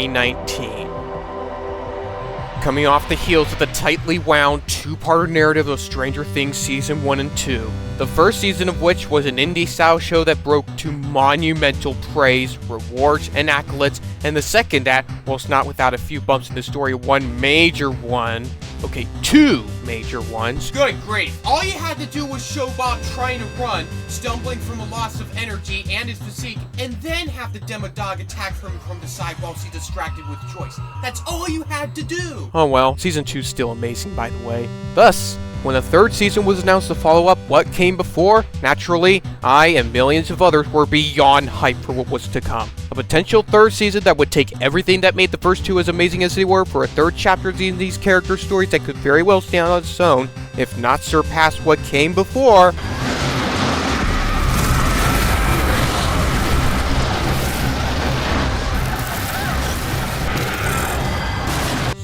2019. Coming off the heels of the tightly wound two-part narrative of Stranger Things Season 1 and 2, the first season of which was an indie-style show that broke to monumental praise, rewards, and accolades, and the second that, whilst not without a few bumps in the story, two major ones. Good grief. All you had to do was show Bob trying to run, stumbling from a loss of energy and his physique, and then have the demo-dog attack him from the side whilst he distracted with choice. That's all you had to do. Oh well, Season 2's still amazing, by the way. Thus, when the third season was announced to follow up what came before, naturally, I and millions of others were beyond hyped for what was to come. A potential third season that would take everything that made the first two as amazing as they were for a third chapter in these character stories that could very well stand on its own, if not surpass what came before.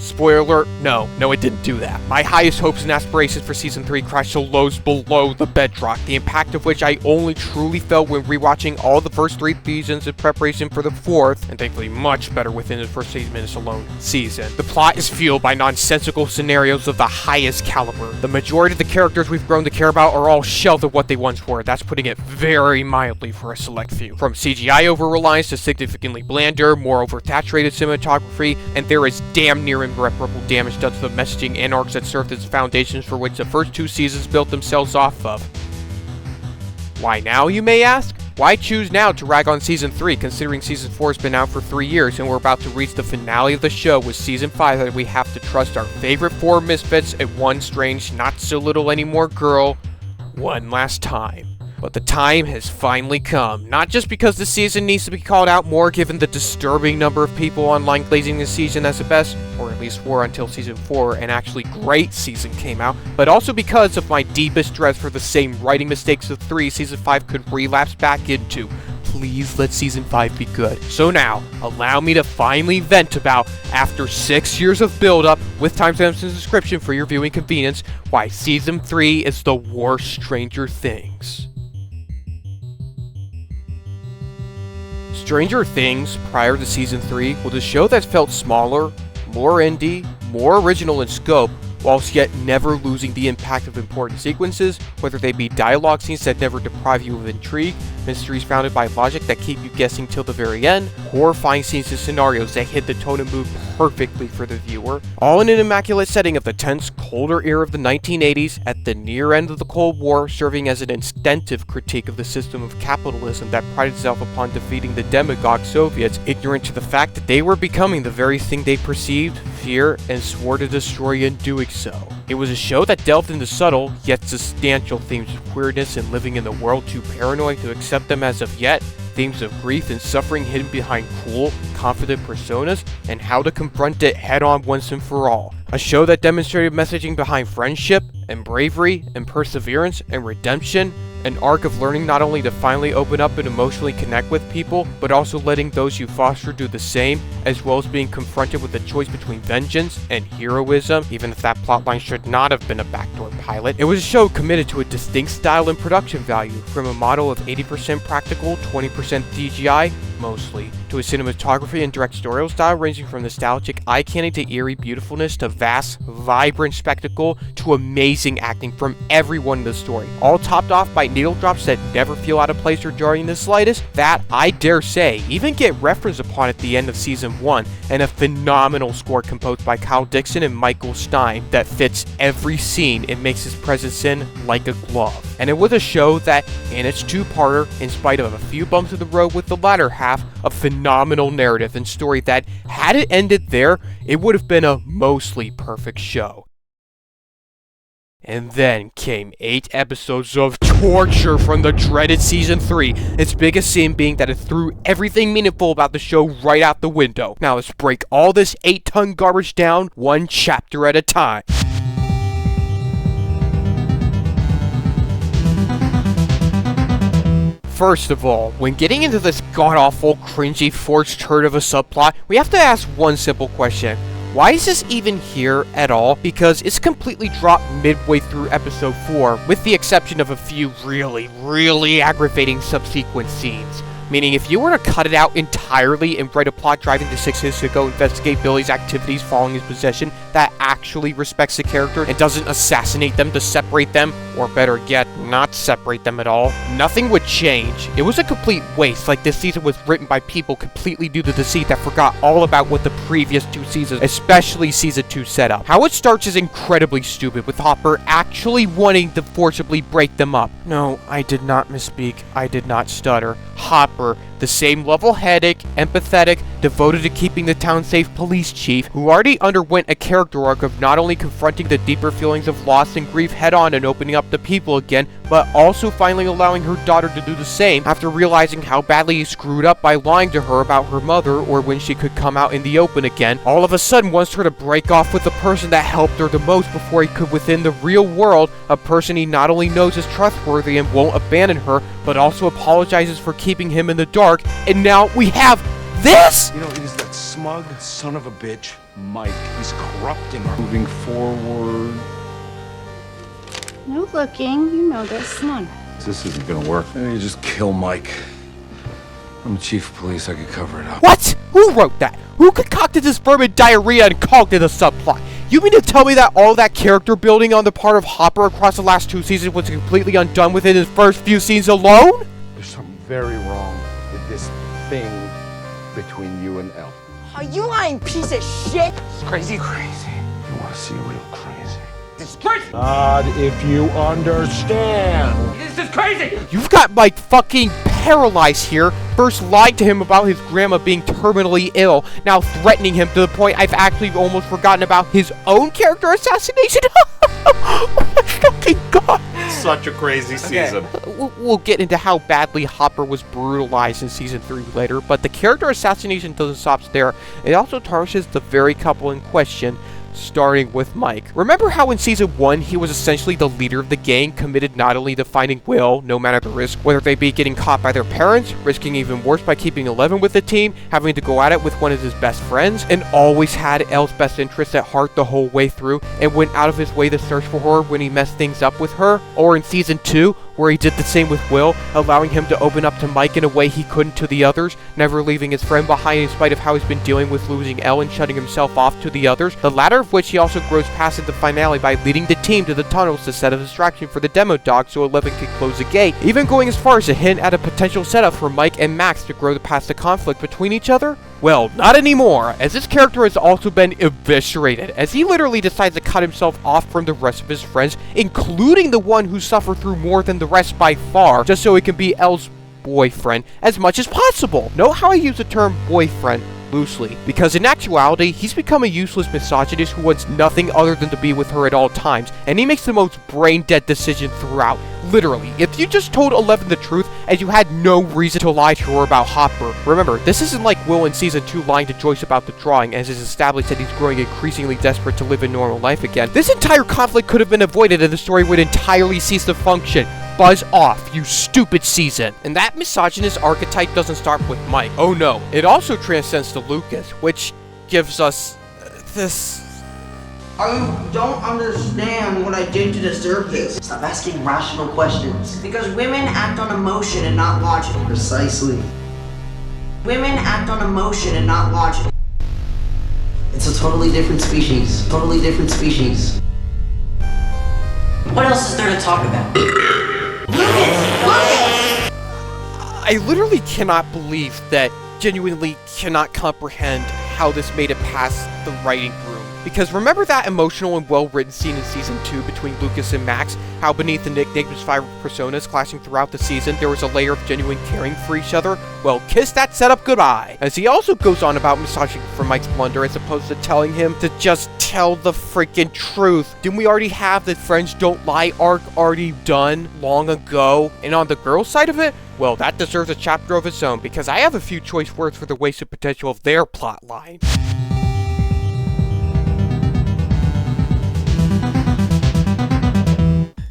Spoiler, no, it didn't do that. My highest hopes and aspirations for Season 3 crashed to lows below the bedrock, the impact of which I only truly felt when rewatching all the first three seasons in preparation for the fourth, and thankfully much better within the first 8 minutes alone, season. The plot is fueled by nonsensical scenarios of the highest caliber. The majority of the characters we've grown to care about are all shelved of what they once were. That's putting it very mildly for a select few. From CGI over-reliance to significantly blander, more over-saturated cinematography, and there is damn near irreparable damage done to the messaging and arcs that served as foundations for which the first two seasons built themselves off of. Why now, you may ask? Why choose now to rag on Season 3, considering Season 4 has been out for 3 years and we're about to reach the finale of the show with Season 5 that we have to trust our favorite 4 misfits and one strange, not so little anymore girl one last time. But the time has finally come, not just because the season needs to be called out more given the disturbing number of people online glazing this season as the best, or at least were until Season 4 an actually great season came out, but also because of my deepest dread for the same writing mistakes of 3 Season 5 could relapse back into. Please let Season 5 be good. So now, allow me to finally vent about, after 6 years of build-up, with timestamps in the description for your viewing convenience, why Season 3 is the worst Stranger Things. Stranger Things, prior to Season 3, was a show that felt smaller, more indie, more original in scope, whilst yet never losing the impact of important sequences, whether they be dialogue scenes that never deprive you of intrigue, mysteries founded by logic that keep you guessing till the very end, horrifying scenes and scenarios that hit the tone and mood perfectly for the viewer, all in an immaculate setting of the tense, colder era of the 1980s, at the near end of the Cold War, serving as an instinctive critique of the system of capitalism that prided itself upon defeating the demagogue Soviets, ignorant to the fact that they were becoming the very thing they perceived, fear, and swore to destroy in doing so. It was a show that delved into subtle, yet substantial themes of queerness and living in the world too paranoid to accept them as of yet, themes of grief and suffering hidden behind cool, confident personas, and how to confront it head-on once and for all. A show that demonstrated messaging behind friendship, and bravery, and perseverance, and redemption, an arc of learning not only to finally open up and emotionally connect with people, but also letting those you foster do the same, as well as being confronted with the choice between vengeance and heroism, even if that plotline should not have been a backdoor pilot. It was a show committed to a distinct style and production value, from a model of 80% practical, 20% CGI, mostly, to a cinematography and directorial style ranging from nostalgic eye-candy to eerie beautifulness to vast, vibrant spectacle to amazing acting from everyone in the story, all topped off by needle drops that never feel out of place or jarring in the slightest, that, I dare say, even get referenced upon at the end of Season 1, and a phenomenal score composed by Kyle Dixon and Michael Stein that fits every scene and makes his presence in like a glove. And it was a show that, in its two-parter, in spite of a few bumps in the road with the latter half, a phenomenal narrative and story that, had it ended there, it would have been a mostly perfect show. And then came 8 episodes of torture from the dreaded Season 3, its biggest sin being that it threw everything meaningful about the show right out the window. Now let's break all this 8-ton garbage down, one chapter at a time. First of all, when getting into this god-awful, cringy, forced turd of a subplot, we have to ask one simple question. Why is this even here at all? Because it's completely dropped midway through episode 4, with the exception of a few really aggravating subsequent scenes. Meaning if you were to cut it out entirely and write a plot driving the Sixes to go investigate Billy's activities following his possession that actually respects the character and doesn't assassinate them to separate them, or better yet, not separate them at all, nothing would change. It was a complete waste, like this season was written by people completely due to deceit that forgot all about what the previous 2 seasons, especially season 2, set up. How it starts is incredibly stupid, with Hopper actually wanting to forcibly break them up. No, I did not misspeak. I did not stutter. Hopper, the same level-headed, empathetic, devoted to keeping the town safe police chief, who already underwent a character arc of not only confronting the deeper feelings of loss and grief head-on and opening up to people again, but also finally allowing her daughter to do the same after realizing how badly he screwed up by lying to her about her mother or when she could come out in the open again, all of a sudden wants her to break off with the person that helped her the most before he could within the real world, a person he not only knows is trustworthy and won't abandon her, but also apologizes for keeping him in the dark, and now we have this? You know, he's that smug son of a bitch, Mike. He's corrupting her. Moving forward. No looking, you know this. Come on. This isn't gonna work. Maybe you just kill Mike. I'm the chief of police, I could cover it up. What? Who wrote that? Who concocted this vermin diarrhea and called it a subplot? You mean to tell me that all that character building on the part of Hopper across the last 2 seasons was completely undone within his first few scenes alone? There's something very wrong with this thing between you and Elle. Are you lying piece of shit? It's crazy. Crazy. You wanna see real crazy? This is crazy. God, if you understand. This is crazy. You've got Mike fucking paralyzed here. First lied to him about his grandma being terminally ill, now threatening him to the point I've actually almost forgotten about his own character assassination. Oh my fucking god. Such a crazy season. We'll get into how badly Hopper was brutalized in season 3 later, but the character assassination doesn't stop there. It also tarnishes the very couple in question, starting with Mike. Remember how in season 1 he was essentially the leader of the gang, committed not only to finding Will, no matter the risk, whether they be getting caught by their parents, risking even worse by keeping Eleven with the team, having to go at it with one of his best friends, and always had Elle's best interests at heart the whole way through, and went out of his way to search for her when he messed things up with her? Or in season 2, where he did the same with Will, allowing him to open up to Mike in a way he couldn't to the others, never leaving his friend behind in spite of how he's been dealing with losing Elle and shutting himself off to the others, the latter of which he also grows past in the finale by leading the team to the tunnels to set a distraction for the demo dog so Eleven can close the gate, even going as far as to hint at a potential setup for Mike and Max to grow past the conflict between each other? Well, not anymore, as this character has also been eviscerated, as he literally decides to cut himself off from the rest of his friends, including the one who suffered through more than the rest by far, just so he can be Elle's boyfriend as much as possible. Note how I use the term boyfriend loosely, because in actuality, he's become a useless misogynist who wants nothing other than to be with her at all times, and he makes the most brain-dead decision throughout. Literally, if you just told Eleven the truth, and you had no reason to lie to her about Hopper. Remember, this isn't like Will in season 2 lying to Joyce about the drawing, as it's established that he's growing increasingly desperate to live a normal life again. This entire conflict could have been avoided and the story would entirely cease to function. Buzz off, you stupid season. And that misogynist archetype doesn't start with Mike. Oh no, it also transcends to Lucas, which gives us this. I don't understand what I did to deserve this. Stop asking rational questions. Because women act on emotion and not logic. Precisely. Women act on emotion and not logic. It's a totally different species. Totally different species. What else is there to talk about? I literally cannot believe that, genuinely cannot comprehend how this made it past the writing room. Because remember that emotional and well-written scene in season 2 between Lucas and Max? How beneath the nicknames 5 personas clashing throughout the season, there was a layer of genuine caring for each other? Well, kiss that setup goodbye. As he also goes on about massaging for Mike's blunder as opposed to telling him to just tell the freaking truth. Didn't we already have the Friends Don't Lie arc already done long ago? And on the girl side of it, well, that deserves a chapter of its own, because I have a few choice words for the wasted potential of their plotline.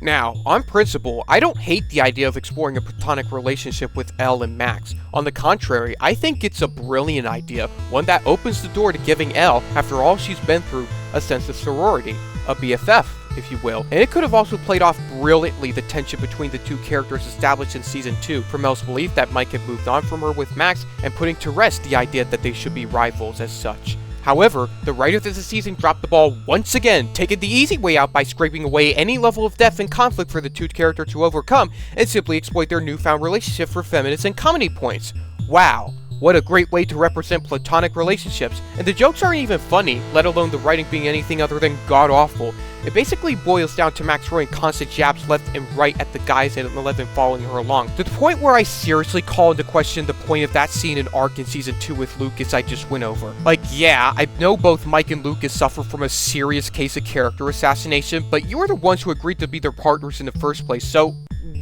Now, on principle, I don't hate the idea of exploring a platonic relationship with Elle and Max. On the contrary, I think it's a brilliant idea, one that opens the door to giving Elle, after all she's been through, a sense of sorority, a BFF, if you will. And it could have also played off brilliantly the tension between the two characters established in Season 2, from Mel's belief that Mike had moved on from her with Max, and putting to rest the idea that they should be rivals as such. However, the writers of the season dropped the ball once again, taking the easy way out by scraping away any level of depth and conflict for the two characters to overcome, and simply exploit their newfound relationship for feminist and comedy points. Wow. What a great way to represent platonic relationships, and the jokes aren't even funny, let alone the writing being anything other than god-awful. It basically boils down to Max throwing constant jabs left and right at the guys at 11 following her along, to the point where I seriously call into question the point of that scene and arc in Season 2 with Lucas I just went over. Like, yeah, I know both Mike and Lucas suffer from a serious case of character assassination, but you are the ones who agreed to be their partners in the first place, so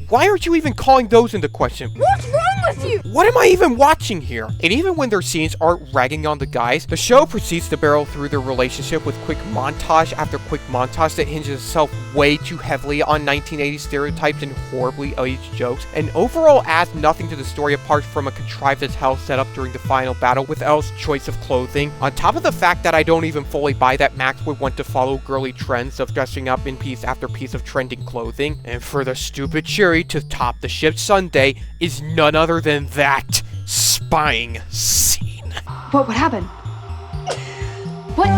why aren't you even calling those into question? What's wrong with you? What am I even watching here? And even when their scenes aren't ragging on the guys, the show proceeds to barrel through their relationship with quick montage after quick montage that hinges itself way too heavily on 1980s stereotypes and horribly aged jokes, and overall adds nothing to the story apart from a contrived as hell setup during the final battle with Elle's choice of clothing, on top of the fact that I don't even fully buy that Max would want to follow girly trends of dressing up in piece after piece of trending clothing, and for the stupid Cheery to top the ship's sundae is none other than that spying scene. What would happen? What?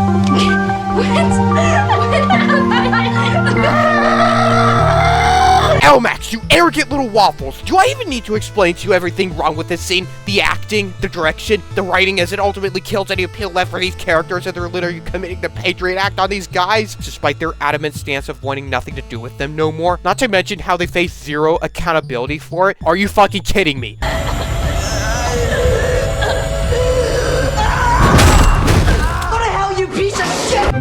Max, you arrogant little waffles. Do I even need to explain to you everything wrong with this scene? The acting, the direction, the writing as it ultimately kills any appeal left for these characters, and they're literally committing the Patriot Act on these guys, despite their adamant stance of wanting nothing to do with them no more. Not to mention how they face zero accountability for it. Are you fucking kidding me? What the hell, you piece of shit!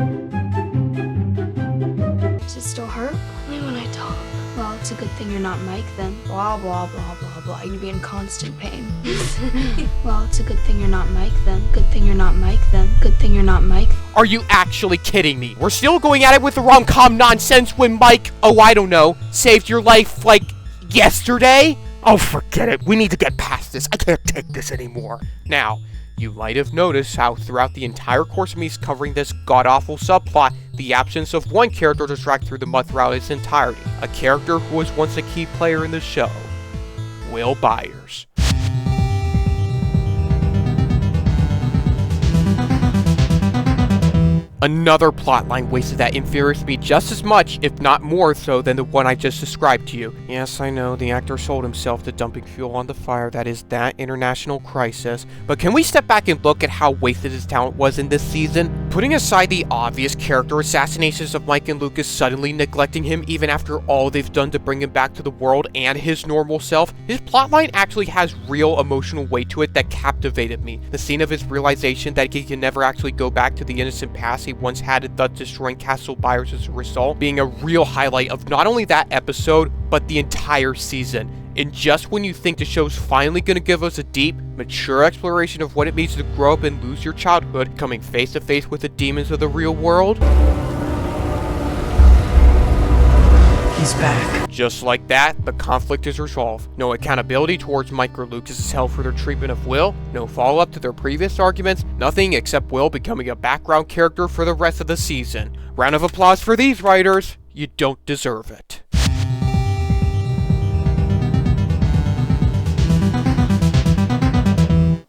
Does it still hurt? Only when I talk. Well, it's a good thing you're not Mike then. Blah, blah, blah, blah, blah. You'd be in constant pain. Well, it's a good thing you're not Mike then. Good thing you're not Mike then. Good thing you're not Mike. Are you actually kidding me? We're still going at it with the rom-com nonsense when Mike, oh I don't know, saved your life like yesterday? Oh, forget it. We need to get past this. I can't take this anymore. Now, you might have noticed how throughout the entire course of me covering this god-awful subplot, the absence of one character to drag through the mud throughout its entirety. A character who was once a key player in the show. Will Byers. Another plotline wasted that infuriates me just as much, if not more so, than the one I just described to you. Yes, I know, the actor sold himself to dumping fuel on the fire that is that international crisis, but can we step back and look at how wasted his talent was in this season? Putting aside the obvious character assassinations of Mike and Lucas suddenly neglecting him even after all they've done to bring him back to the world and his normal self, his plotline actually has real emotional weight to it that captivated me. The scene of his realization that he can never actually go back to the innocent past he once had, and thus destroying Castle Byers as a result, being a real highlight of not only that episode, but the entire season. And just when you think the show's finally going to give us a deep, mature exploration of what it means to grow up and lose your childhood, coming face to face with the demons of the real world, He's back. just like that, the conflict is resolved. No accountability towards Mike or Lucas is held for their treatment of Will, no follow-up to their previous arguments, nothing except Will becoming a background character for the rest of the season. Round of applause for these writers. You don't deserve it.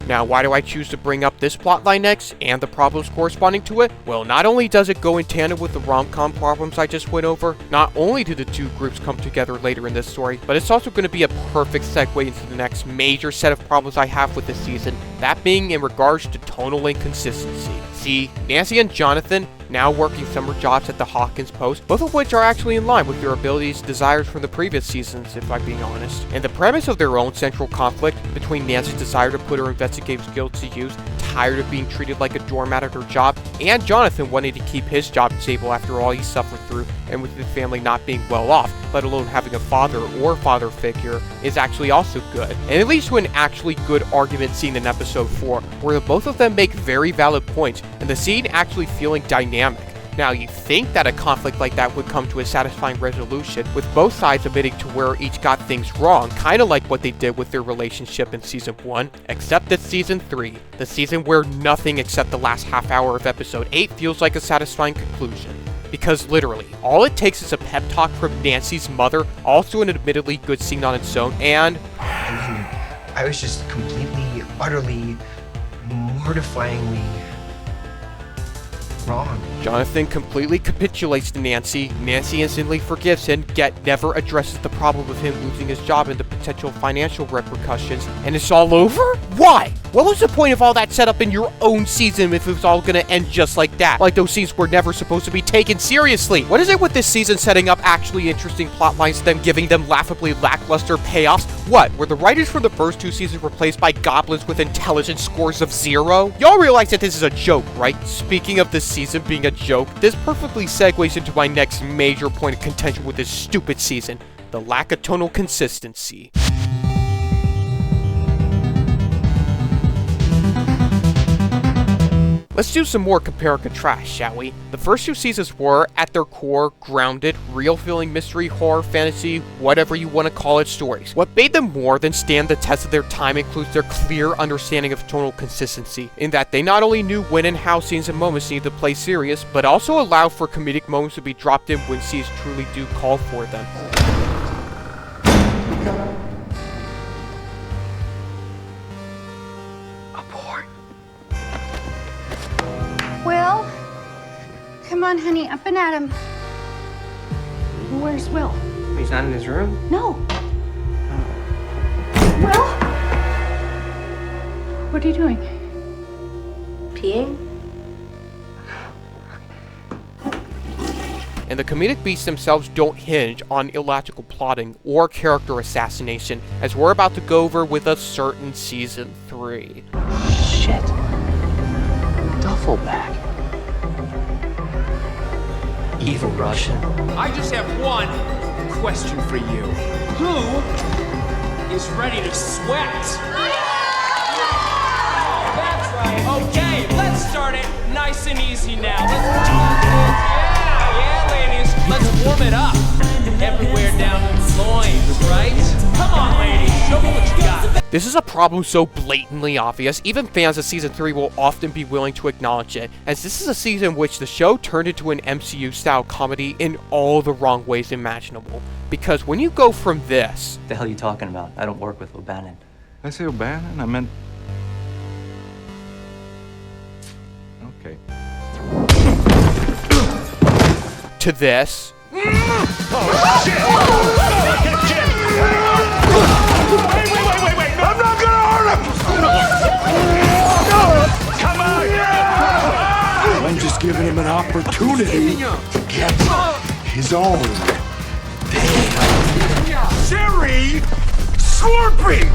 Now, why do I choose to bring up this plotline next, and the problems corresponding to it? Well, not only does it go in tandem with the rom-com problems I just went over, not only do the two groups come together later in this story, but it's also going to be a perfect segue into the next major set of problems I have with this season, that being in regards to tonal inconsistency. See, Nancy and Jonathan, now working summer jobs at the Hawkins Post, both of which are actually in line with their abilities and desires from the previous seasons, if I'm being honest. And the premise of their own central conflict between Nancy's desire to put her investigative skills to use, tired of being treated like a doormat at her job, and Jonathan wanting to keep his job stable after all he suffered through, and with his family not being well off, let alone having a father or father figure, is actually also good. And it leads to an actually good argument scene in episode 4, where the both of them make very valid points, and the scene actually feeling dynamic. Now, you think that a conflict like that would come to a satisfying resolution, with both sides admitting to where each got things wrong, kinda like what they did with their relationship in Season 1, except it's Season 3, the season where nothing except the last half hour of Episode 8 feels like a satisfying conclusion. Because literally, all it takes is a pep talk from Nancy's mother, also an admittedly good scene on its own, and I was just completely, utterly, mortifyingly wrong. Jonathan completely capitulates to Nancy. Nancy instantly forgives him, yet never addresses the problem of him losing his job and the potential financial repercussions. And it's all over? Why? What was the point of all that setup in your own season if it was all gonna end just like that? Like those scenes were never supposed to be taken seriously. What is it with this season setting up actually interesting plot lines, then giving them laughably lackluster payoffs? What, were the writers from the first 2 seasons replaced by goblins with intelligence scores of 0? Y'all realize that this is a joke, right? Speaking of this season being a joke, this perfectly segues into my next major point of contention with this stupid season: the lack of tonal consistency. Let's do some more compare and contrast, shall we? The first 2 seasons were, at their core, grounded, real-feeling mystery, horror, fantasy, whatever you want to call it, stories. What made them more than stand the test of their time includes their clear understanding of tonal consistency, in that they not only knew when and how scenes and moments needed to play serious, but also allowed for comedic moments to be dropped in when scenes truly do call for them. Will? Come on, honey, up and at him. Where's Will? He's not in his room? No. Will? What are you doing? Peeing? And the comedic beats themselves don't hinge on illogical plotting or character assassination, as we're about to go over with a certain season 3. Shit. Duffel bag. Evil Russian. I just have one question for you. Who is ready to sweat? That's right. Okay, let's start it nice and easy now. Yeah, ladies. Let's warm it up. Everywhere down the loins, right? Come on, ladies. Show me what you got. This is a problem so blatantly obvious, even fans of Season 3 will often be willing to acknowledge it, as this is a season in which the show turned into an MCU-style comedy in all the wrong ways imaginable. Because when you go from this... What the hell are you talking about? I don't work with O'Bannon. Did I say O'Bannon? I meant... Okay. to this... Oh, shit! Wait! I'm not gonna hurt him! Come on! I'm just giving him an opportunity to get his own. Sherry! Slurpee!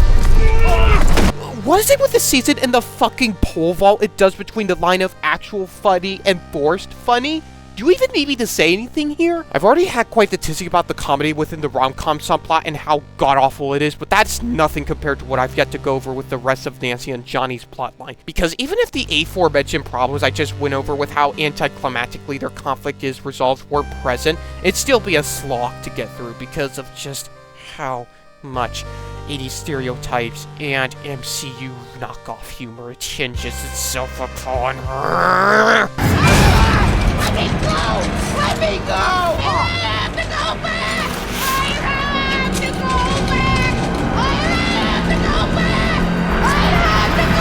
What is it with the season and the fucking pole vault it does between the line of actual funny and forced funny? Do you even need me to say anything here? I've already had quite the tizzy about the comedy within the rom-com subplot and how god-awful it is, but that's nothing compared to what I've yet to go over with the rest of Nancy and Johnny's plotline. Because even if the aforementioned problems I just went over with how anticlimactically their conflict is resolved were present, it'd still be a slog to get through because of just how much 80s stereotypes and MCU knockoff humor it hinges itself upon. Let me go! Let me go! I have to go back! I have to go back! I have to go back! I have to go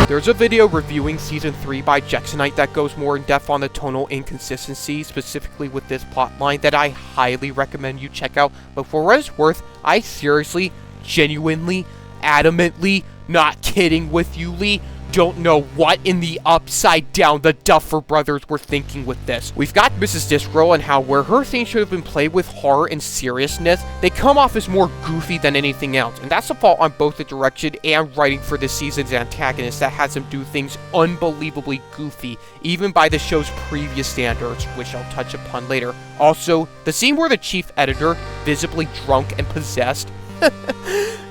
back! There's a video reviewing Season 3 by Jacksonite that goes more in depth on the tonal inconsistency, specifically with this plotline, that I highly recommend you check out. But for what it's worth, I seriously, genuinely, adamantly, not kidding with you, Lee, don't know what in the upside down the Duffer brothers were thinking with this. We've got Mrs. Discgirl and how where her theme should have been played with horror and seriousness, they come off as more goofy than anything else, and that's a fault on both the direction and writing for this season's antagonist that has them do things unbelievably goofy, even by the show's previous standards, which I'll touch upon later. Also, the scene where the chief editor, visibly drunk and possessed,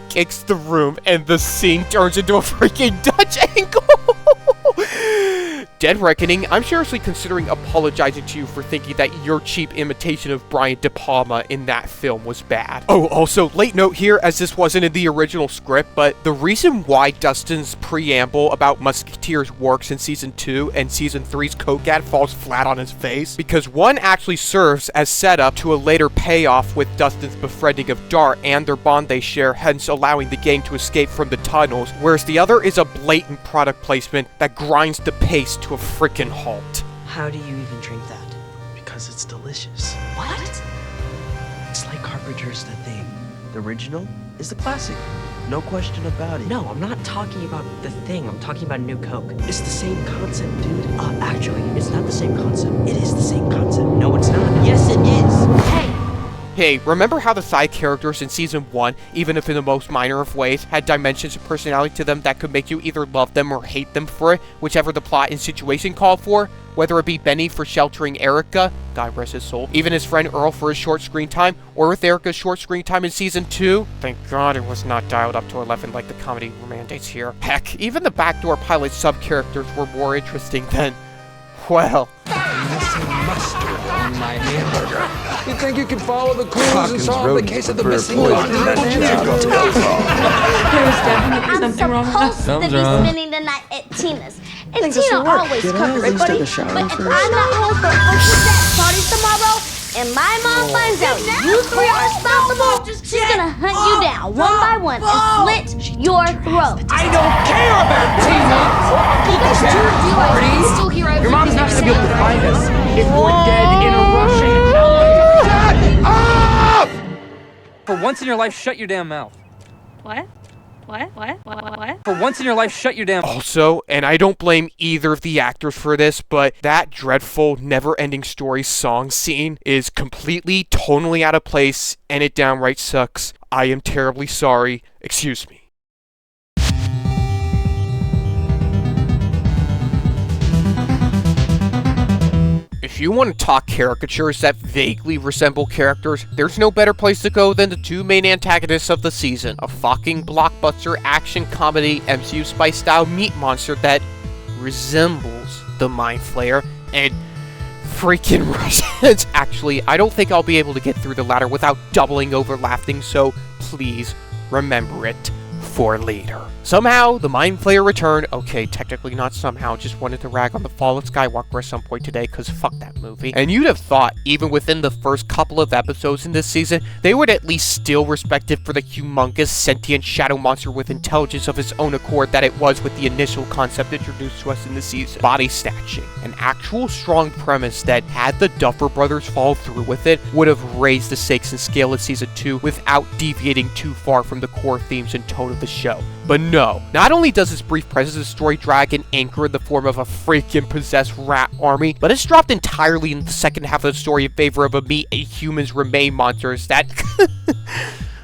kicks the room and the scene turns into a freaking Dutch angle. Dead Reckoning, I'm seriously considering apologizing to you for thinking that your cheap imitation of Brian De Palma in that film was bad. Oh, also, late note here, as this wasn't in the original script, but the reason why Dustin's preamble about Musketeers works in Season 2 and Season 3's Coke ad falls flat on his face, because one actually serves as setup to a later payoff with Dustin's befriending of Dart and their bond they share, hence allowing the gang to escape from the tunnels, whereas the other is a blatant product placement that grinds the pace to a freaking halt. How do you even drink that? Because it's delicious. What? It's like Carpenter's The Thing. The original is the classic. No question about it. No, I'm not talking about The Thing. I'm talking about New Coke. It's the same concept, dude. Actually, it's not the same concept. It is the same concept. No, it's not. Yes, it is. Hey! Hey, remember how the side characters in Season 1, even if in the most minor of ways, had dimensions of personality to them that could make you either love them or hate them for it, whichever the plot and situation called for? Whether it be Benny for sheltering Erica, God rest his soul, even his friend Earl for his short screen time, or with Erica's short screen time in Season 2? Thank God it was not dialed up to 11 like the comedy mandates here. Heck, even the backdoor pilot sub-characters were more interesting than, well... Missing mustard on my hamburger. You think you can follow the clues and solve the case of the missing body? I'm supposed to be spending the night at Tina's. And Tina always covers everybody. But if I'm not home for Ocean's parties tomorrow, and my mom finds out you three are responsible, she's gonna hunt you down one by one and slit your throat. I don't care about Tina! You guys do realize you can still hear everything. Your mom's not gonna be able to find us if we're dead in a Russian hell. Shut up! For once in your life, shut your damn mouth. What? What? For once in your life, shut your damn... Also, and I don't blame either of the actors for this, but that dreadful never-ending story song scene is completely, tonally out of place, and it downright sucks. I am terribly sorry. Excuse me. If you want to talk caricatures that vaguely resemble characters, there's no better place to go than the two main antagonists of the season. A fucking blockbuster action comedy MCU spice style meat monster that resembles the Mind Flayer and freaking Russians. Actually, I don't think I'll be able to get through the latter without doubling over laughing, so please remember it for later. Somehow, the Mind Flayer returned. Okay, technically not somehow, just wanted to rag on the fall of Skywalker at some point today, cause fuck that movie. And you'd have thought, even within the first couple of episodes in this season, they would at least still respect it for the humongous sentient shadow monster with intelligence of its own accord that it was with the initial concept introduced to us in the season. Body snatching. An actual strong premise that, had the Duffer Brothers fall through with it, would have raised the stakes and scale of Season 2 without deviating too far from the core themes and tone of the show. But no, not only does its brief presence of the story drag an anchor in the form of a freaking possessed rat army, but it's dropped entirely in the second half of the story in favor of a meat and humans remain monsters that...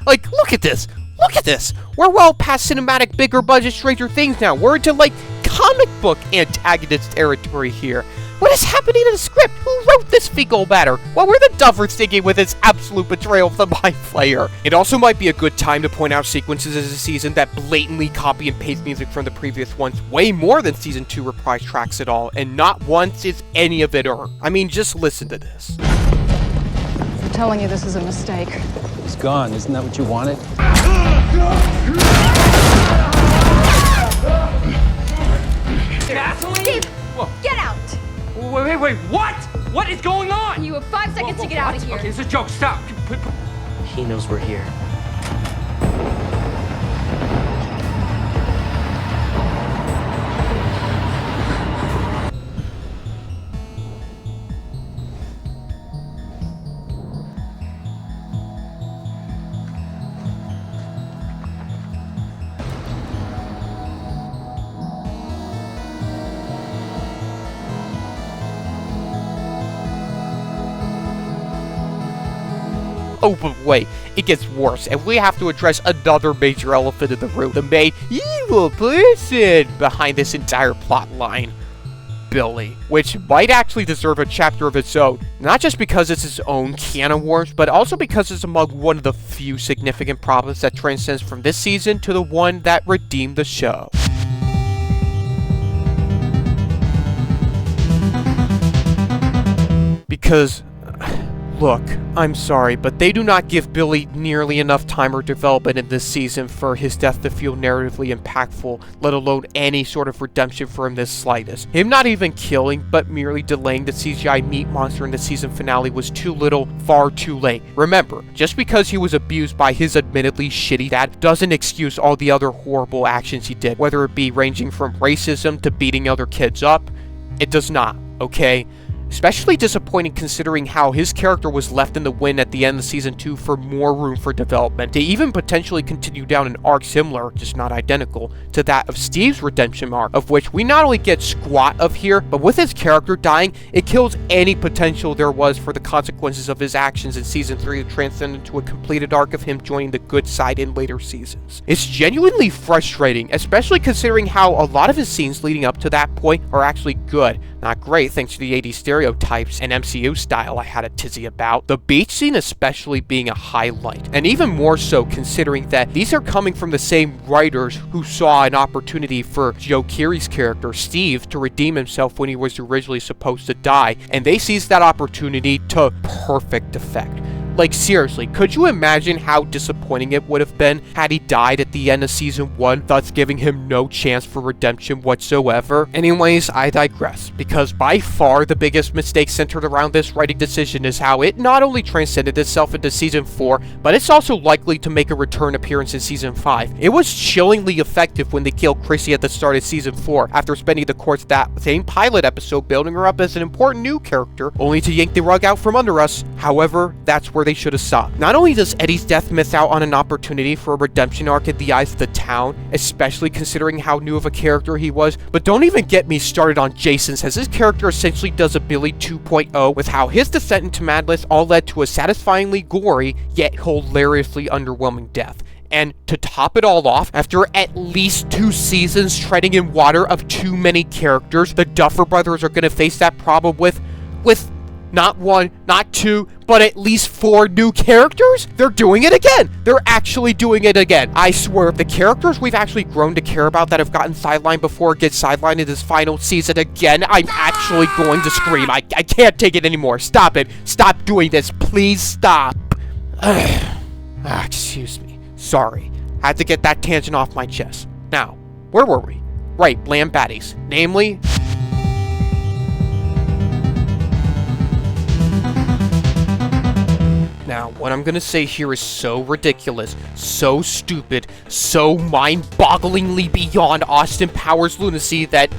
like, look at this! Look at this! We're well past cinematic, bigger budget Stranger Things now. We're into, like, comic book antagonist territory here. What is happening in the script? Who wrote this fecal matter? What were the Duffers thinking with its absolute betrayal of the Mind Flayer? It also might be a good time to point out sequences as a season that blatantly copy and paste music from the previous ones, way more than Season 2 reprise tracks at all, and not once is any of it earned. I mean, just listen to this. I'm telling you this is a mistake. It's gone. Isn't that what you wanted? Steve, get out! Wait, what? What is going on? You have 5 seconds to get out of here. Okay, it's a joke, stop. He knows we're here. Oh, but wait, it gets worse, and we have to address another major elephant in the room, the main evil person behind this entire plot line, Billy, which might actually deserve a chapter of its own, not just because it's its own can of worms, but also because it's among one of the few significant problems that transcends from this season to the one that redeemed the show. Because, look, I'm sorry, but they do not give Billy nearly enough time or development in this season for his death to feel narratively impactful, let alone any sort of redemption for him this slightest. Him not even killing, but merely delaying the CGI meat monster in the season finale was too little, far too late. Remember, just because he was abused by his admittedly shitty dad doesn't excuse all the other horrible actions he did, whether it be ranging from racism to beating other kids up. It does not, okay? Especially disappointing considering how his character was left in the wind at the end of Season 2 for more room for development, to even potentially continue down an arc similar, just not identical, to that of Steve's redemption arc, of which we not only get squat of here, but with his character dying, it kills any potential there was for the consequences of his actions in Season 3 to transcend into a completed arc of him joining the good side in later seasons. It's genuinely frustrating, especially considering how a lot of his scenes leading up to that point are actually good. Not great thanks to the 80s stereotypes and MCU style I had a tizzy about, the beach scene especially being a highlight, and even more so considering that these are coming from the same writers who saw an opportunity for Joe Keery's character, Steve, to redeem himself when he was originally supposed to die, and they seized that opportunity to perfect effect. Like, seriously, could you imagine how disappointing it would have been had he died at the end of Season 1, thus giving him no chance for redemption whatsoever? Anyways, I digress, because by far the biggest mistake centered around this writing decision is how it not only transcended itself into Season 4, but it's also likely to make a return appearance in Season 5. It was chillingly effective when they killed Chrissy at the start of Season 4, after spending the course of that same pilot episode building her up as an important new character, only to yank the rug out from under us. However, that's where they should have stopped. Not only does Eddie's death miss out on an opportunity for a redemption arc in the eyes of the town, especially considering how new of a character he was, but don't even get me started on Jason's, as his character essentially does a Billy 2.0 with how his descent into madness all led to a satisfyingly gory, yet hilariously underwhelming death. And to top it all off, after at least 2 seasons treading in water of too many characters, the Duffer Brothers are going to face that problem with not 1, not 2, but at least 4 new characters? They're doing it again! They're actually doing it again. I swear, if the characters we've actually grown to care about that have gotten sidelined before get sidelined in this final season again, I'm actually going to scream. I can't take it anymore. Stop it. Stop doing this. Please stop. Excuse me. Sorry. Had to get that tangent off my chest. Now, where were we? Right, bland baddies. Namely... Now, what I'm gonna say here is so ridiculous, so stupid, so mind-bogglingly beyond Austin Powers lunacy that...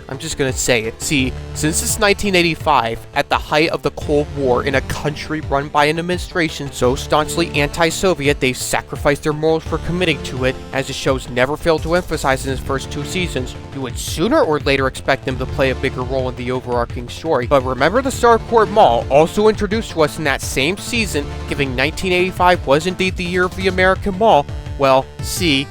I'm just gonna say it. See, since it's 1985, at the height of the Cold War, in a country run by an administration so staunchly anti-Soviet they've sacrificed their morals for committing to it, as the show's never failed to emphasize in its first 2 seasons, you would sooner or later expect them to play a bigger role in the overarching story. But remember the Starport Mall, also introduced to us in that same season, giving 1985 was indeed the year of the American Mall? Well, see...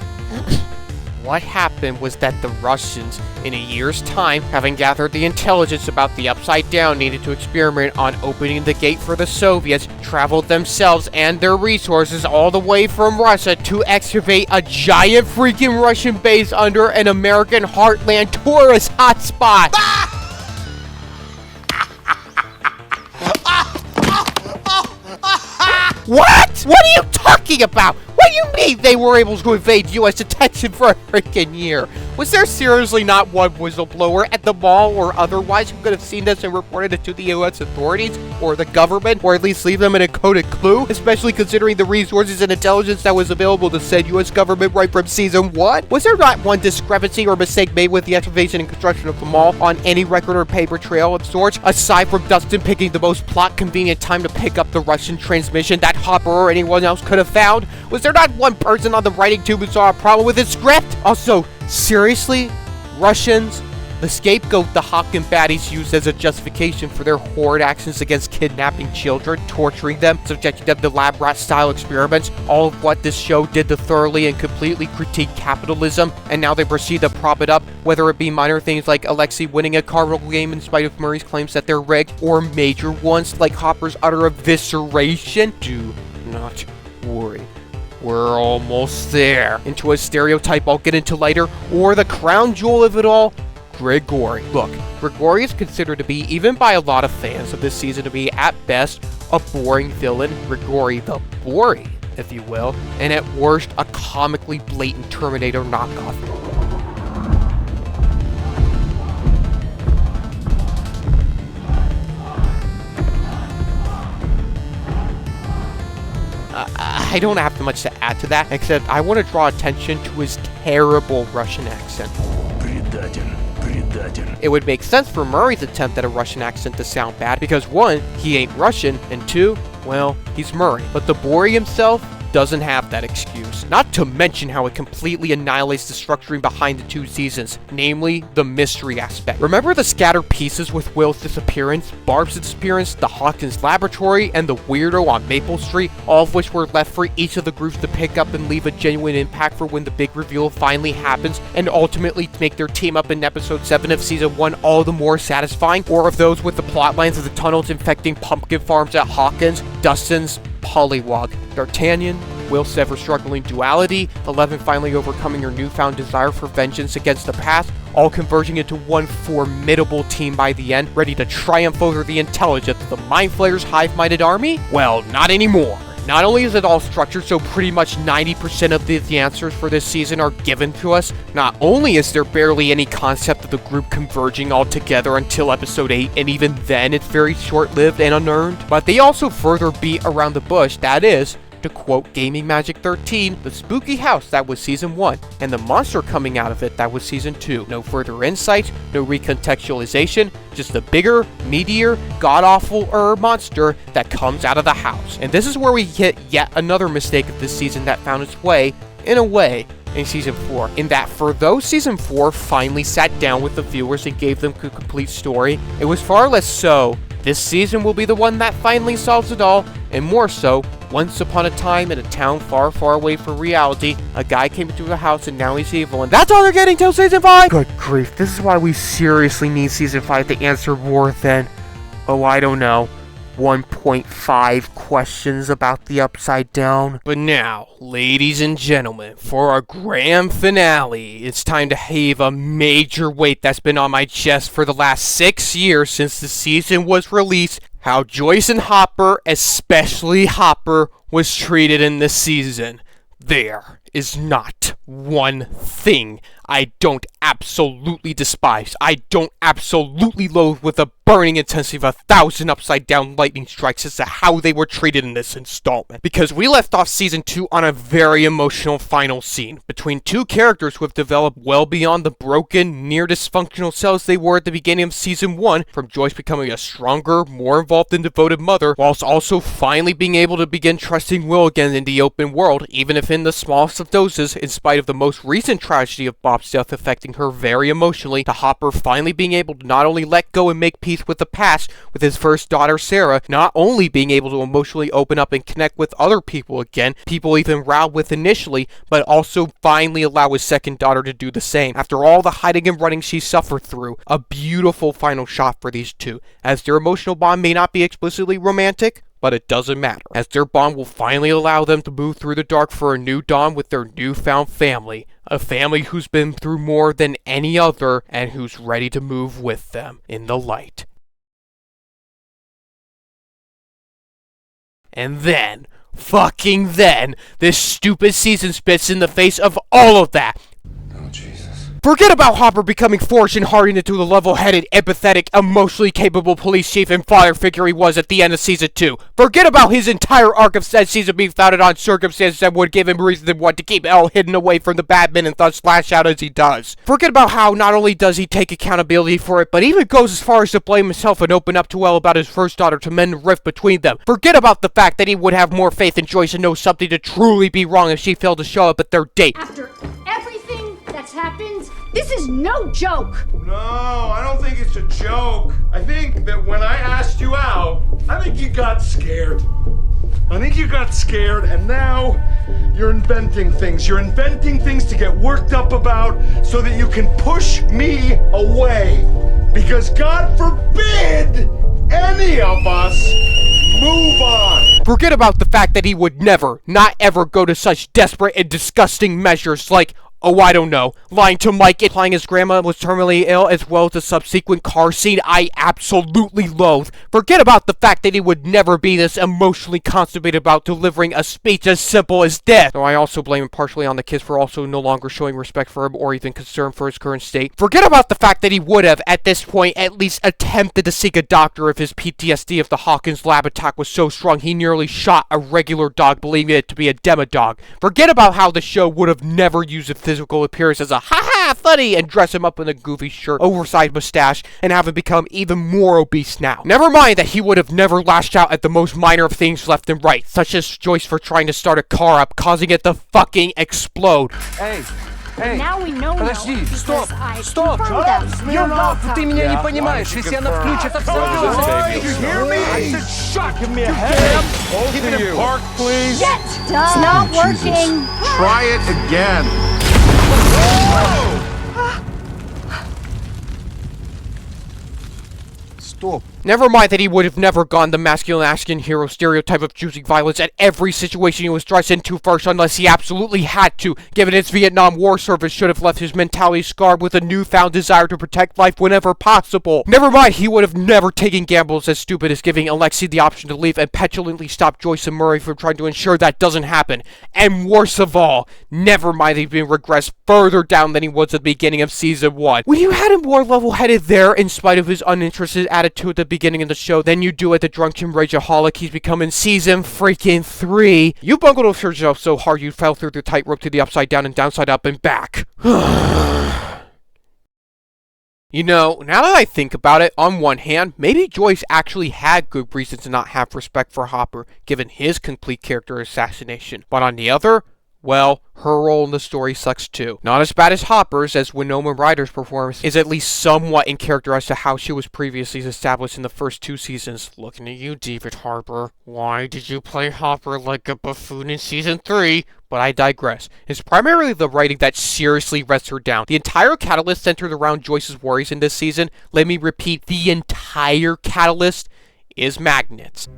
What happened was that the Russians, in a year's time, having gathered the intelligence about the Upside Down needed to experiment on opening the gate for the Soviets, traveled themselves and their resources all the way from Russia to excavate a giant freaking Russian base under an American heartland tourist hotspot. What? What are you talking about? What do you mean they were able to evade U.S. detention for a freaking year? Was there seriously not one whistleblower at the mall or otherwise who could have seen this and reported it to the U.S. authorities or the government, or at least leave them an encoded clue, especially considering the resources and intelligence that was available to said U.S. government right from Season 1? Was there not one discrepancy or mistake made with the excavation and construction of the mall on any record or paper trail of sorts, aside from Dustin picking the most plot-convenient time to pick up the Russian transmission that Hopper or anyone else could have found? Was there not one person on the writing team who saw a problem with its script? Also, seriously? Russians? The scapegoat the Hawk and baddies used as a justification for their horrid actions against kidnapping children, torturing them, subjecting them to lab rat-style experiments, all of what this show did to thoroughly and completely critique capitalism, and now they proceed to prop it up, whether it be minor things like Alexei winning a carnival game in spite of Murray's claims that they're rigged, or major ones like Hopper's utter evisceration. Do not worry. We're almost there. Into a stereotype I'll get into later, or the crown jewel of it all, Grigori. Look, Grigori is considered to be, even by a lot of fans of this season, to be at best a boring villain, Grigori the Boring, if you will, and at worst a comically blatant Terminator knockoff. I don't have much to add to that, except I want to draw attention to his terrible Russian accent. It would make sense for Murray's attempt at a Russian accent to sound bad, because one, he ain't Russian, and two, well, he's Murray. But the Bory himself doesn't have that excuse. Not to mention how it completely annihilates the structuring behind the 2 seasons, namely the mystery aspect. Remember the scattered pieces with Will's disappearance, Barb's disappearance, the Hawkins laboratory, and the weirdo on Maple Street, all of which were left for each of the groups to pick up and leave a genuine impact for when the big reveal finally happens, and ultimately make their team up in episode 7 of season 1 all the more satisfying, or of those with the plot lines of the tunnels infecting pumpkin farms at Hawkins, Dustin's Pollywog, D'Artagnan, Will's ever-struggling duality, Eleven finally overcoming her newfound desire for vengeance against the past, all converging into one formidable team by the end, ready to triumph over the intelligence of the Mind Flayer's hive-minded army? Well, not anymore. Not only is it all structured so pretty much 90% of the answers for this season are given to us, not only is there barely any concept of the group converging all together until episode 8, and even then it's very short-lived and unearned, but they also further beat around the bush, that is, to quote Gaming Magic 13, the spooky house that was season 1, and the monster coming out of it that was season 2. No further insight, no recontextualization, just a bigger, meatier, god-awful monster that comes out of the house. And this is where we hit yet another mistake of this season that found its way, in a way, in season 4, in that for though season 4 finally sat down with the viewers and gave them a complete story, it was far less so. This season will be the one that finally solves it all, and more so, once upon a time in a town far, far away from reality, a guy came into the house and now he's evil, and that's all they're getting till season 5! Good grief, this is why we seriously need season 5 to answer more than, oh, I don't know, 1.5 questions about the Upside Down. But now, ladies and gentlemen, for our grand finale, it's time to heave a major weight that's been on my chest for the last 6 years since the season was released. How Joyce and Hopper, especially Hopper, was treated in this season. There is not one thing I don't absolutely despise. I don't absolutely loathe with a burning intensity of 1,000 upside down lightning strikes as to how they were treated in this installment. Because we left off season 2 on a very emotional final scene between 2 characters who have developed well beyond the broken, near dysfunctional selves they were at the beginning of season 1, from Joyce becoming a stronger, more involved and devoted mother, whilst also finally being able to begin trusting Will again in the open world, even if in the smallest of doses, in spite of the most recent tragedy of Bob's death affecting her very emotionally, to Hopper finally being able to not only let go and make peace with the past with his first daughter Sarah, not only being able to emotionally open up and connect with other people again, people even riled with initially, but also finally allow his second daughter to do the same. After all the hiding and running she suffered through, a beautiful final shot for these two, as their emotional bond may not be explicitly romantic, but it doesn't matter, as their bond will finally allow them to move through the dark for a new dawn with their newfound family. A family who's been through more than any other and who's ready to move with them in the light. And then, fucking then, this stupid season spits in the face of all of that. Forget about Hopper becoming forged and hardened into the level-headed, empathetic, emotionally capable police chief and father figure he was at the end of season 2. Forget about his entire arc of said season being founded on circumstances that would give him reason to want to keep Elle hidden away from the bad men and thus lash out as he does. Forget about how not only does he take accountability for it, but even goes as far as to blame himself and open up to Elle about his first daughter to mend the rift between them. Forget about the fact that he would have more faith in Joyce and know something to truly be wrong if she failed to show up at their date. After everything that's happened, this is no joke! No, I don't think it's a joke. I think that when I asked you out, I think you got scared. I think you got scared, and now you're inventing things. You're inventing things to get worked up about so that you can push me away. Because God forbid any of us move on. Forget about the fact that he would never, not ever, go to such desperate and disgusting measures like Oh, I don't know. Lying to Mike and implying his grandma was terminally ill, as well as the subsequent car scene I absolutely loathe. Forget about the fact that he would never be this emotionally constipated about delivering a speech as simple as death. Though I also blame him partially on the kids for also no longer showing respect for him or even concern for his current state. Forget about the fact that he would have, at this point, at least attempted to seek a doctor if his PTSD of the Hawkins lab attack was so strong he nearly shot a regular dog, believing it to be a demodog. Forget about how the show would have never used a physical appearance as a ha-ha funny and dress him up in a goofy shirt, oversized mustache, and have him become even more obese now. Never mind that he would have never lashed out at the most minor of things left and right, such as Joyce for trying to start a car up, causing it to fucking explode. Hey, now we know Подожди, because стоп, I стоп! confirmed them. You're welcome. Ты меня не понимаешь, если она включит автомобиль. You hear me? I said shut! Give me a head! Keep it in park, please! Shit! It's not working. Try it again! Стоп. Never mind that he would have never gone the masculine action hero stereotype of choosing violence at every situation he was thrust into first unless he absolutely had to, given his Vietnam War service should have left his mentality scarred with a newfound desire to protect life whenever possible. Never mind he would have never taken gambles as stupid as giving Alexei the option to leave and petulantly stop Joyce and Murray from trying to ensure that doesn't happen. And worst of all, never mind he's been regressed further down than he was at the beginning of season 1. When you had him more level-headed there in spite of his uninterested attitude at the beginning of the show than you do at the drunken rageaholic he's become in season freaking 3. You bungled yourself so hard you fell through the tightrope to the upside down and downside up and back. You know, now that I think about it, on one hand, maybe Joyce actually had good reason to not have respect for Hopper, given his complete character assassination. But on the other, well, her role in the story sucks too. Not as bad as Hopper's, as Winona Ryder's performance is at least somewhat in character as to how she was previously established in the first 2 seasons. Looking at you, David Harbour. Why did you play Hopper like a buffoon in season 3? But I digress. It's primarily the writing that seriously lets her down. The entire catalyst centered around Joyce's worries in this season. Let me repeat, the entire catalyst is magnets.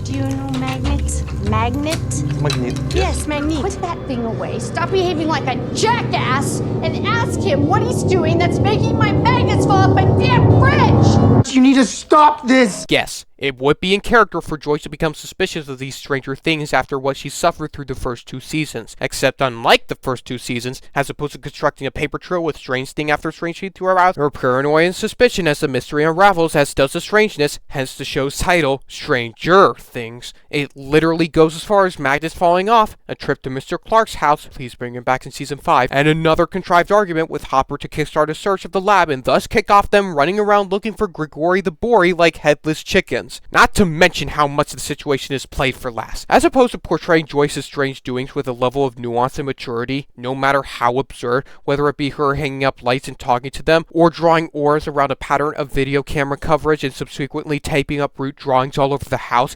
Do you know magnet? Magnet? Магнит. Yes, magnet. Put that thing away. Stop behaving like a jackass and ask him what he's doing that's making my magnets fall off my damn fridge! You need to stop this! Yes, it would be in character for Joyce to become suspicious of these stranger things after what she suffered through the first 2 seasons. Except unlike the first 2 seasons, as opposed to constructing a paper trail with strange thing after strange thing to arouse her paranoia and suspicion as the mystery unravels, as does the strangeness, hence the show's title, Stranger Things. It literally goes as far as magnets falling off, a trip to Mr. Clark's house, please bring him back in season 5, and another contrived argument with Hopper to kickstart a search of the lab and thus kick off them running around looking for Grigori the Bory like headless chickens. Not to mention how much the situation is played for laughs. As opposed to portraying Joyce's strange doings with a level of nuance and maturity, no matter how absurd, whether it be her hanging up lights and talking to them, or drawing auras around a pattern of video camera coverage and subsequently typing up root drawings all over the house,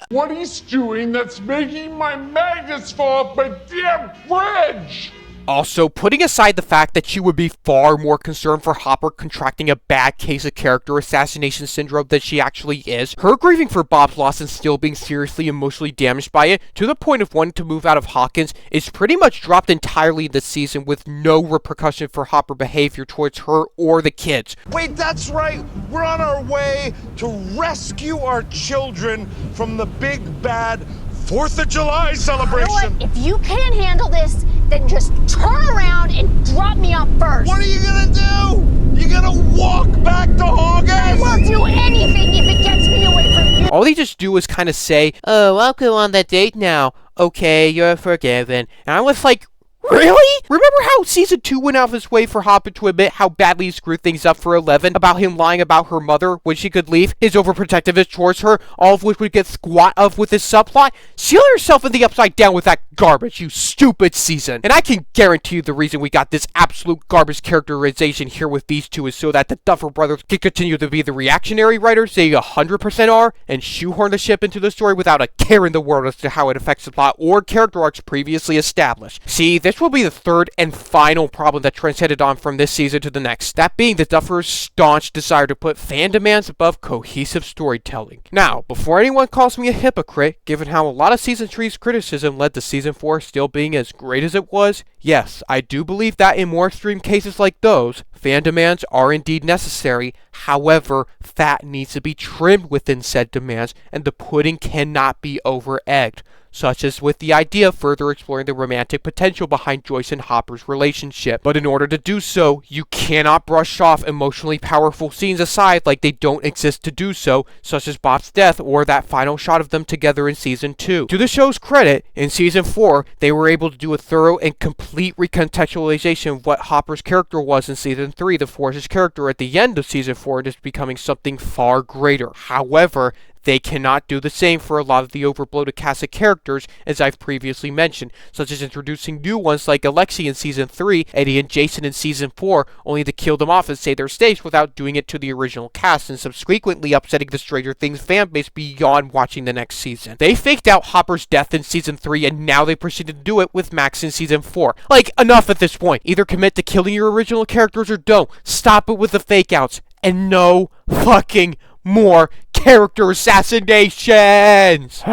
What he's doing that's making my magnets fall off my damn fridge! Also, putting aside the fact that she would be far more concerned for Hopper contracting a bad case of character assassination syndrome than she actually is, her grieving for Bob's loss and still being seriously emotionally damaged by it, to the point of wanting to move out of Hawkins, is pretty much dropped entirely this season with no repercussion for Hopper behavior towards her or the kids. Wait, that's right! We're on our way to rescue our children from the big bad 4th of July celebration! You know what? If you can't handle this, then just turn around and drop me off first. What are you gonna do? You gonna walk back to Hawkins? I will do anything if it gets me away from you. All they just do is kind of say, "Oh, I'll go on that date now. Okay, you're forgiven." And I was like, really? Remember how season 2 went out of his way for Hopper to admit how badly he screwed things up for 11, about him lying about her mother when she could leave, his overprotectiveness towards her, all of which would get squat of with his subplot? Seal yourself in the upside down with that garbage, you stupid season. And I can guarantee you the reason we got this absolute garbage characterization here with these two is so that the Duffer Brothers can continue to be the reactionary writers they 100% are, and shoehorn the ship into the story without a care in the world as to how it affects the plot or character arcs previously established. See, this this will be the third and final problem that transcended on from this season to the next, that being the Duffer's staunch desire to put fan demands above cohesive storytelling. Now, before anyone calls me a hypocrite, given how a lot of Season 3's criticism led to Season 4 still being as great as it was, yes, I do believe that in more extreme cases like those, fan demands are indeed necessary. However, fat needs to be trimmed within said demands, and the pudding cannot be over-egged, such as with the idea of further exploring the romantic potential behind Joyce and Hopper's relationship. But in order to do so, you cannot brush off emotionally powerful scenes aside like they don't exist to do so, such as Bob's death or that final shot of them together in Season 2. To the show's credit, in Season 4, they were able to do a thorough and complete recontextualization of what Hopper's character was in Season 3, the Force's character at the end of Season 4 just becoming something far greater. However, they cannot do the same for a lot of the overbloated cast of characters, as I've previously mentioned, such as introducing new ones like Alexei in Season 3, Eddie and Jason in Season 4, only to kill them off and save their stakes without doing it to the original cast, and subsequently upsetting the Stranger Things fanbase beyond watching the next season. They faked out Hopper's death in Season 3, and now they proceeded to do it with Max in Season 4. Like, enough at this point. Either commit to killing your original characters or don't. Stop it with the fake outs. And no fucking more character assassinations!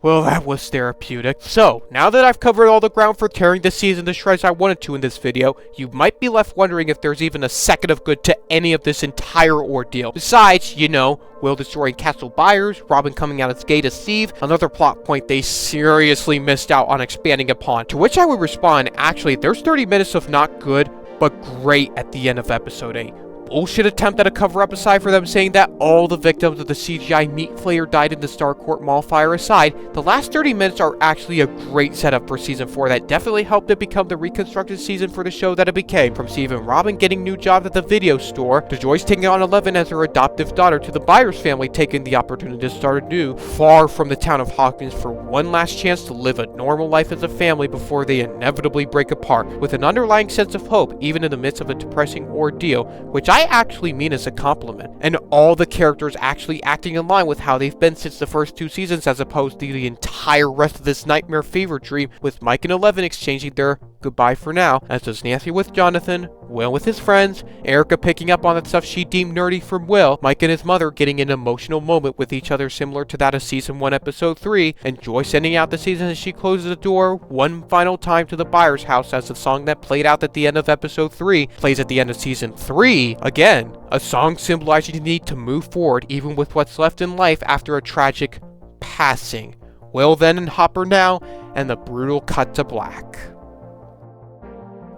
Well, that was therapeutic. So, now that I've covered all the ground for tearing this season to shreds I wanted to in this video, you might be left wondering if there's even a second of good to any of this entire ordeal. Besides, you know, Will destroying Castle Byers, Robin coming out as gay to Steve, another plot point they seriously missed out on expanding upon. To which I would respond, actually, there's 30 minutes of not good, but great at the end of episode 8. Bullshit attempt at a cover-up aside for them saying that all the victims of the CGI meat flayer died in the Starcourt Mall fire aside, the last 30 minutes are actually a great setup for Season 4 that definitely helped it become the reconstructed season for the show that it became. From Steve and Robin getting new jobs at the video store, to Joyce taking on Eleven as her adoptive daughter, to the Byers family taking the opportunity to start anew, far from the town of Hawkins for one last chance to live a normal life as a family before they inevitably break apart, with an underlying sense of hope even in the midst of a depressing ordeal, which I actually mean as a compliment, and all the characters actually acting in line with how they've been since the first 2 seasons as opposed to the entire rest of this nightmare fever dream, with Mike and Eleven exchanging their goodbye for now, as does Nancy with Jonathan, Will with his friends, Erica picking up on the stuff she deemed nerdy from Will, Mike and his mother getting an emotional moment with each other similar to that of Season 1 Episode 3, and Joyce ending out the season as she closes the door one final time to the Byers house as the song that played out at the end of Episode 3 plays at the end of Season 3 again, a song symbolizing the need to move forward even with what's left in life after a tragic passing. Will then and Hopper now, and the brutal cut to black.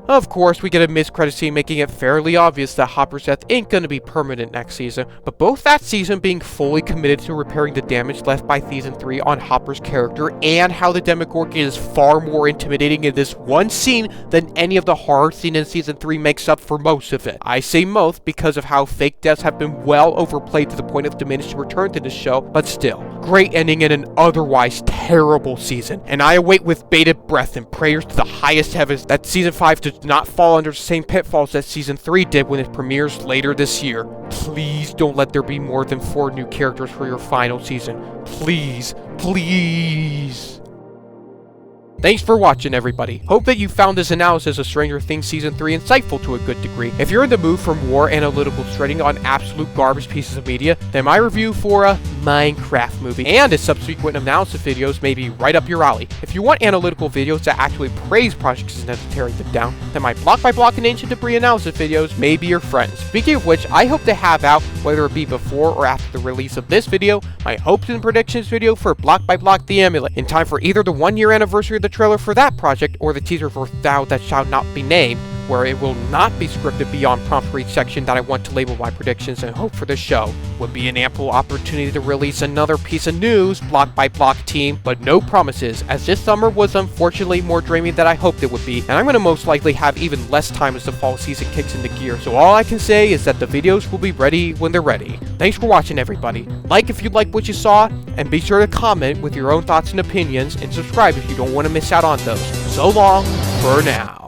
Of course, we get a mid-credit scene making it fairly obvious that Hopper's death ain't gonna be permanent next season, but both that season being fully committed to repairing the damage left by Season 3 on Hopper's character, and how the Demogorgon is far more intimidating in this one scene than any of the horror scene in Season 3 makes up for most of it. I say most because of how fake deaths have been well overplayed to the point of diminishing return to the show, but still, great ending in an otherwise terrible season, and I await with bated breath and prayers to the highest heavens that Season 5 does not fall under the same pitfalls that Season 3 did when it premieres later this year. Please don't let there be more than 4 new characters for your final season. Please, please. Thanks for watching, everybody. Hope that you found this analysis of Stranger Things Season 3 insightful to a good degree. If you're in the mood for more analytical shredding on absolute garbage pieces of media, then my review for a Minecraft movie and its subsequent analysis videos may be right up your alley. If you want analytical videos that actually praise projects instead of tearing them down, then my block by block and ancient debris analysis videos may be your friends. Speaking of which, I hope to have out, whether it be before or after the release of this video, my hopes and predictions video for Block by Block The Amulet, in time for either the 1-year anniversary of the trailer for that project or the teaser for Thou That Shall Not Be Named, where it will not be scripted beyond prompt for each section that I want to label my predictions and hope for the show. Would be an ample opportunity to release another piece of news, block by block team, but no promises, as this summer was unfortunately more draining than I hoped it would be, and I'm going to most likely have even less time as the fall season kicks into gear, so all I can say is that the videos will be ready when they're ready. Thanks for watching, everybody. Like if you like what you saw, and be sure to comment with your own thoughts and opinions, and subscribe if you don't want to miss out on those. So long for now.